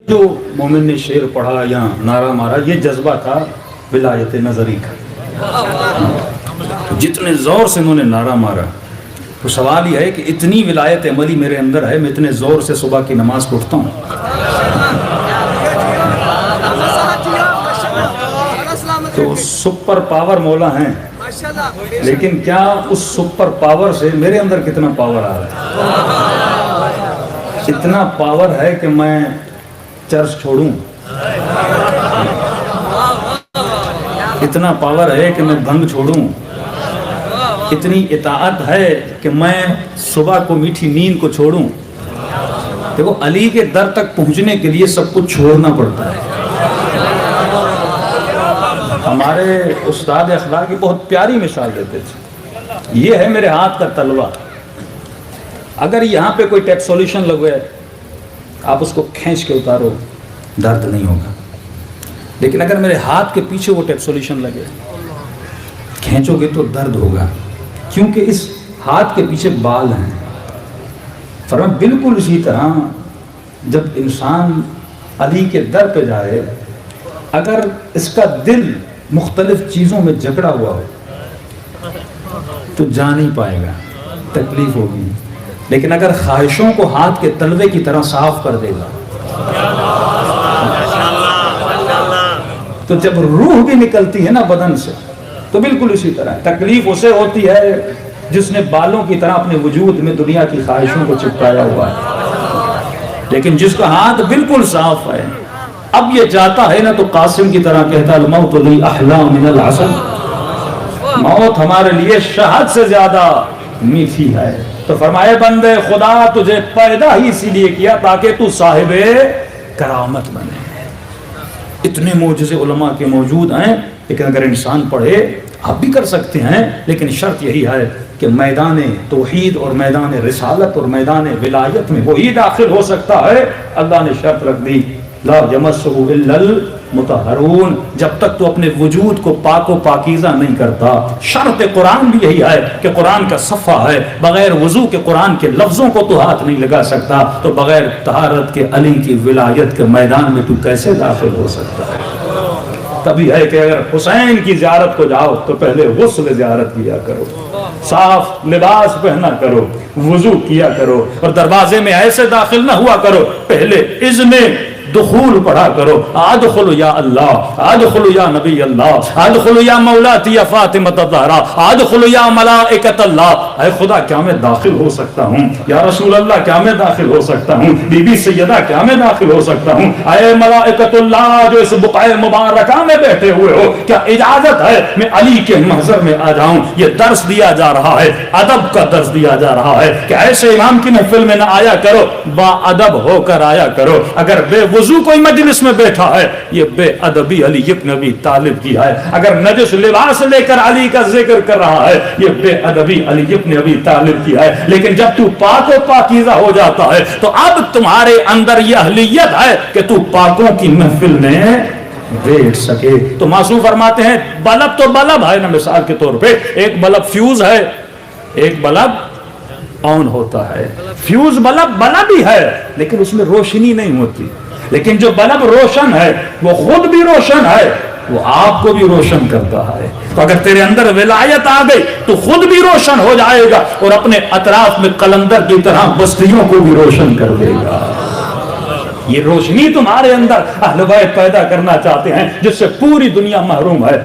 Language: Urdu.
جو مومن نے شعر پڑھا یا نعرہ مارا، یہ جذبہ تھا ولایت نظری کا. جتنے زور سے انہوں نے نعرہ مارا، تو سوال یہ ہے کہ اتنی ولایت عملی میرے اندر ہے، میں اتنے زور سے صبح کی نماز پڑھتا ہوں. تو سپر پاور مولا ہیں، لیکن کیا اس سپر پاور سے میرے اندر کتنا پاور آ رہا ہے؟ اتنا پاور ہے کہ میں چرچ چھوڑوں، اتنا پاور ہے کہ میں بھنگ چھوڑوں، اتنی اطاعت ہے کہ میں صبح کو میٹھی نیند کو چھوڑوں. دیکھو، علی کے در تک پہنچنے کے لیے سب کچھ چھوڑنا پڑتا ہے. ہمارے استاد اخلاق کی بہت پیاری مثال دیتے تھے، یہ ہے میرے ہاتھ کا تلوا. اگر یہاں پہ کوئی ٹیپ سولوشن لگے، آپ اس کو کھینچ کے اتارو، درد نہیں ہوگا. لیکن اگر میرے ہاتھ کے پیچھے وہ ٹیپ سولوشن لگے، کھینچو گے تو درد ہوگا، کیونکہ اس ہاتھ کے پیچھے بال ہیں. فرمایا بالکل اسی طرح جب انسان علی کے در پہ جائے، اگر اس کا دل مختلف چیزوں میں جکڑا ہوا ہو تو جا نہیں پائے گا، تکلیف ہوگی. لیکن اگر خواہشوں کو ہاتھ کے تلوے کی طرح صاف کر دے گا، تو جب روح بھی نکلتی ہے نا بدن سے، تو بالکل اسی طرح تکلیف اسے ہوتی ہے جس نے بالوں کی طرح اپنے وجود میں دنیا کی خواہشوں کو چپکایا ہوا ہے. لیکن جس کا ہاتھ بالکل صاف ہے، اب یہ چاہتا ہے نا تو قاسم کی طرح کہتا الموت لی احلا من العسل، موت ہمارے لیے شہد سے زیادہ میٹھی ہے. تو فرمائے بندے خدا تجھے پیدا ہی اسی لیے کیا تاکہ تو صاحب کرامت بنے. اتنے معجزے علماء کے موجود ہیں، لیکن اگر انسان پڑھے، آپ بھی کر سکتے ہیں، لیکن شرط یہی ہے کہ میدان توحید اور میدان رسالت اور میدان ولایت میں وہی داخل ہو سکتا ہے. اللہ نے شرط رکھ دی لا یمسہ الا المطہرون، جب تک تو اپنے وجود کو پاک و پاکیزہ نہیں کرتا. شرط قرآن بھی یہی ہے کہ قرآن کا صفحہ ہے، بغیر وضو کے قرآن کے لفظوں کو تو ہاتھ نہیں لگا سکتا، تو بغیر طہارت کے علی کی ولایت کے میدان میں تو کیسے داخل ہو سکتا ہے؟ تبھی ہے کہ اگر حسین کی زیارت کو جاؤ تو پہلے غسل زیارت کیا کرو، صاف لباس پہنا کرو، وضو کیا کرو، اور دروازے میں ایسے داخل نہ ہوا کرو، پہلے اذن دخول پڑھا کرو. ادخل یا اللہ، ادخل یا نبی اللہ، ادخل یا مولاتی یا فاطمہ الزہرا، ادخل یا ملائکۃ اللہ. اے خدا کیا میں داخل ہو سکتا ہوں؟ یا رسول اللہ کیا میں داخل ہو سکتا ہوں؟ بی بی سیدہ کیا میں داخل ہو سکتا ہوں؟ اے ملائکۃ اللہ جو اس بقعہ مبارکہ میں بیٹھے ہوئے ہو، کیا اجازت ہے میں علی کے محضر میں آ جاؤں؟ یہ درس دیا جا رہا ہے، ادب کا درس دیا جا رہا ہے کہ ایسے امام کی محفل میں نہ آیا کرو، با ادب ہو کر آیا کرو. اگر بے وضو کوئی مجلس میں بیٹھا ہے، یہ بے ادبی علی ابن ابی طالب کی ہے. اگر نجس لباس لے کر علی کا ذکر کر رہا ہے، یہ بے ادبی علی ابن ابی طالب کی ہے. لیکن جب تو پاک و پاکیزہ ہو جاتا ہے تو اب تمہارے اندر یہ اہلیت ہے کہ تو پاکوں کی محفل میں بیٹھ سکے. تو معصوم فرماتے ہیں بلب تو بلب ہے نا، مثال کے طور پہ ایک بلب فیوز ہے، ایک بلب آن ہوتا ہے. فیوز بلب ہی ہے، لیکن اس میں روشنی نہیں ہوتی. لیکن جو بلب روشن ہے وہ خود بھی روشن ہے، وہ آپ کو بھی روشن کرتا ہے. تو اگر تیرے اندر ولایت آ گئی تو خود بھی روشن ہو جائے گا، اور اپنے اطراف میں قلندر کی طرح بستیوں کو بھی روشن کر دے گا. یہ روشنی تمہارے اندر اہل بیت پیدا کرنا چاہتے ہیں جس سے پوری دنیا محروم ہے.